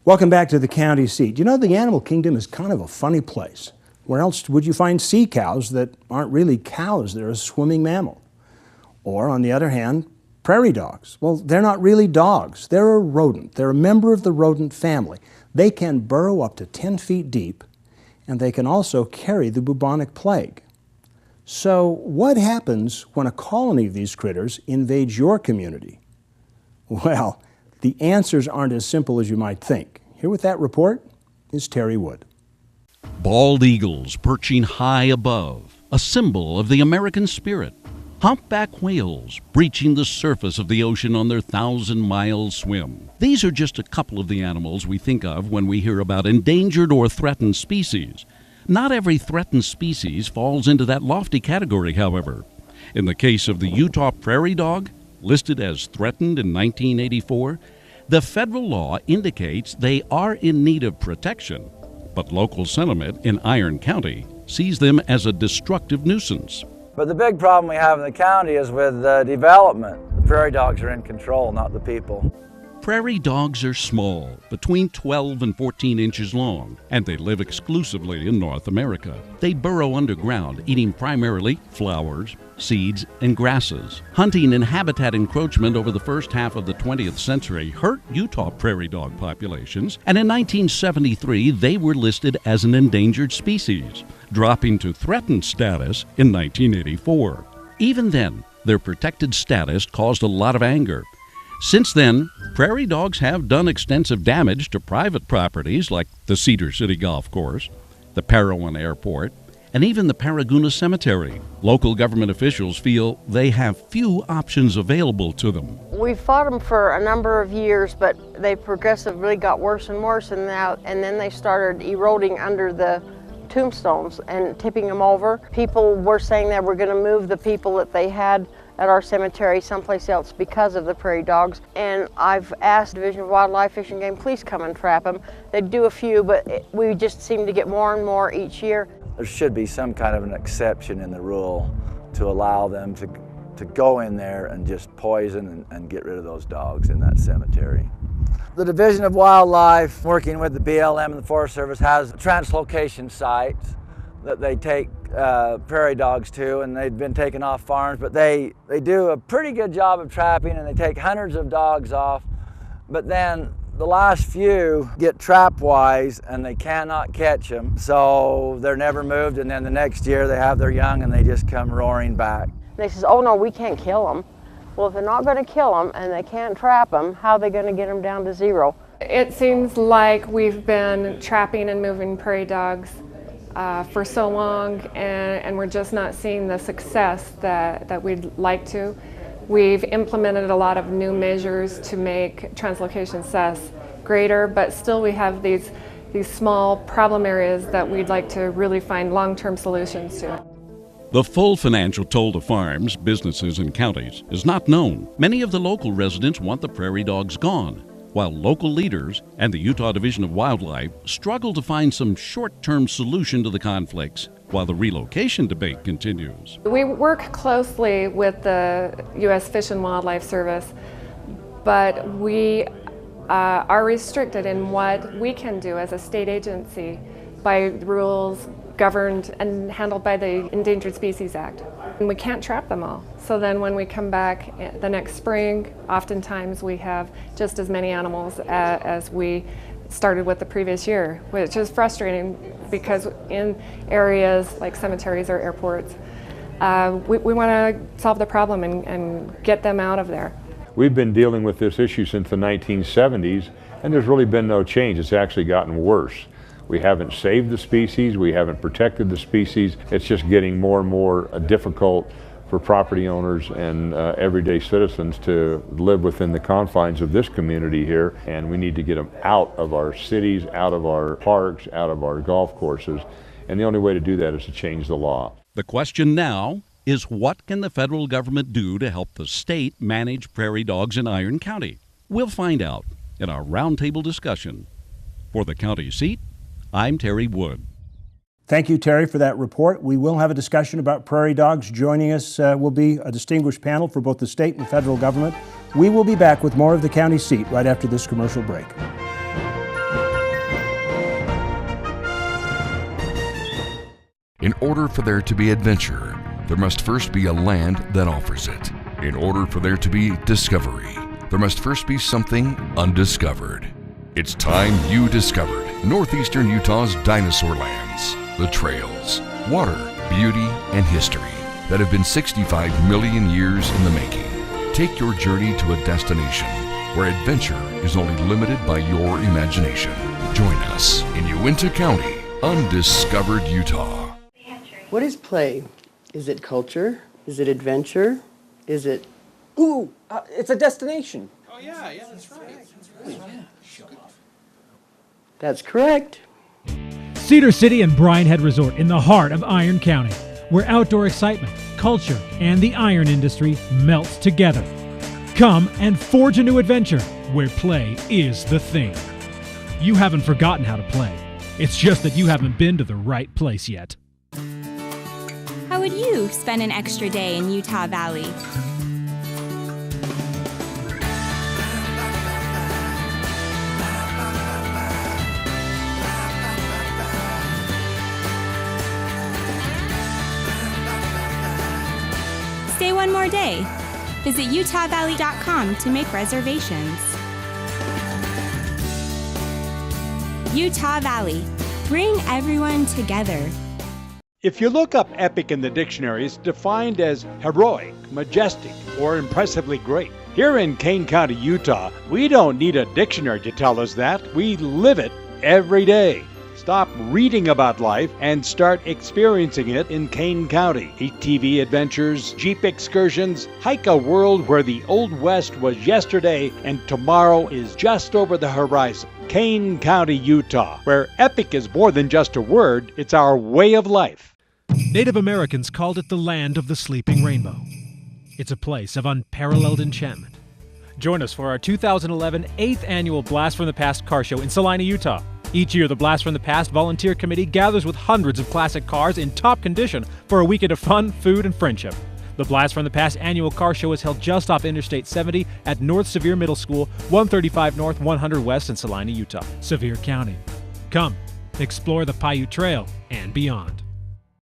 Welcome back to the county seat. You know, the animal kingdom is kind of a funny place. Where else would you find sea cows that aren't really cows? They're a swimming mammal. Or, on the other hand, prairie dogs. Well, they're not really dogs. They're a rodent. They're a member of the rodent family. They can burrow up to 10 feet deep, and they can also carry the bubonic plague. So what happens when a colony of these critters invades your community? Well, the answers aren't as simple as you might think. Here with that report is Terry Wood. Bald eagles perching high above, a symbol of the American spirit. Humpback whales breaching the surface of the ocean on their 1,000-mile swim. These are just a couple of the animals we think of when we hear about endangered or threatened species. Not every threatened species falls into that lofty category, however. In the case of the Utah Prairie Dog, listed as threatened in 1984, the federal law indicates they are in need of protection, but local sentiment in Iron County sees them as a destructive nuisance. But the big problem we have in the county is with development. The prairie dogs are in control, not the people. Prairie dogs are small, between 12 and 14 inches long, and they live exclusively in North America. They burrow underground, eating primarily flowers, seeds, and grasses. Hunting and habitat encroachment over the first half of the 20th century hurt Utah prairie dog populations, and in 1973 they were listed as an endangered species, dropping to threatened status in 1984. Even then, their protected status caused a lot of anger. Since then, prairie dogs have done extensive damage to private properties like the Cedar City Golf Course, the Parowan Airport, and even the Paraguna Cemetery. Local government officials feel they have few options available to them. We fought them for a number of years, but they progressively got worse and worse, and then they started eroding under the tombstones and tipping them over. People were saying that we're going to move the people that they had at our cemetery someplace else because of the prairie dogs. And I've asked Division of Wildlife, Fish and Game, please come and trap them. They do a few, but we just seem to get more and more each year. There should be some kind of an exception in the rule to allow them to go in there and just poison and get rid of those dogs in that cemetery. The Division of Wildlife, working with the BLM and the Forest Service, has translocation sites that they take prairie dogs to, and they've been taken off farms, but they do a pretty good job of trapping, and they take hundreds of dogs off. But then the last few get trap-wise and they cannot catch them, so they're never moved, and then the next year they have their young and they just come roaring back. They says, oh no, we can't kill them. Well, if they're not going to kill them and they can't trap them, how are they going to get them down to zero? It seems like we've been trapping and moving prairie dogs for so long, and we're just not seeing the success that we'd like to. We've implemented a lot of new measures to make translocation success greater, but still we have these small problem areas that we'd like to really find long-term solutions to. The full financial toll to farms, businesses, and counties is not known. Many of the local residents want the prairie dogs gone, while local leaders and the Utah Division of Wildlife struggle to find some short-term solution to the conflicts while the relocation debate continues. We work closely with the U.S. Fish and Wildlife Service, but we are restricted in what we can do as a state agency by rules governed and handled by the Endangered Species Act. And we can't trap them all. So then when we come back the next spring, oftentimes we have just as many animals as we started with the previous year, which is frustrating because in areas like cemeteries or airports, we want to solve the problem and get them out of there. We've been dealing with this issue since the 1970s, and there's really been no change. It's actually gotten worse. We haven't saved the species, we haven't protected the species. It's just getting more and more difficult for property owners and everyday citizens to live within the confines of this community here, and we need to get them out of our cities, out of our parks, out of our golf courses, and the only way to do that is to change the law. The question now is, what can the federal government do to help the state manage prairie dogs in Iron County? We'll find out in our roundtable discussion. For the county seat, I'm Terry Wood. Thank you, Terry, for that report. We will have a discussion about prairie dogs. Joining us will be a distinguished panel for both the state and federal government. We will be back with more of the county seat right after this commercial break. In order for there to be adventure, there must first be a land that offers it. In order for there to be discovery, there must first be something undiscovered. It's time you discovered northeastern Utah's dinosaur lands, the trails, water, beauty, and history that have been 65 million years in the making. Take your journey to a destination where adventure is only limited by your imagination. Join us in Uinta County, Undiscovered Utah. What is play? Is it culture? Is it adventure? Is it... Ooh, it's a destination. Oh, yeah, that's right. That's correct. Cedar City and Bryan Head Resort in the heart of Iron County, where outdoor excitement, culture, and the iron industry melts together. Come and forge a new adventure where play is the thing. You haven't forgotten how to play. It's just that you haven't been to the right place yet. How would you spend an extra day in Utah Valley? Stay one more day. Visit utahvalley.com to make reservations. Utah Valley. Bring everyone together. If you look up epic in the dictionary, it's defined as heroic, majestic, or impressively great. Here in Kane County, Utah, we don't need a dictionary to tell us that. We live it every day. Stop reading about life and start experiencing it in Kane County. ATV adventures, Jeep excursions, hike a world where the Old West was yesterday and tomorrow is just over the horizon. Kane County, Utah, where epic is more than just a word, it's our way of life. Native Americans called it the land of the sleeping rainbow. It's a place of unparalleled enchantment. Join us for our 2011 8th Annual Blast from the Past Car Show in Salina, Utah. Each year, the Blast from the Past Volunteer Committee gathers with hundreds of classic cars in top condition for a weekend of fun, food, and friendship. The Blast from the Past Annual Car Show is held just off Interstate 70 at North Sevier Middle School, 135 North, 100 West in Salina, Utah, Sevier County. Come, explore the Paiute Trail and beyond.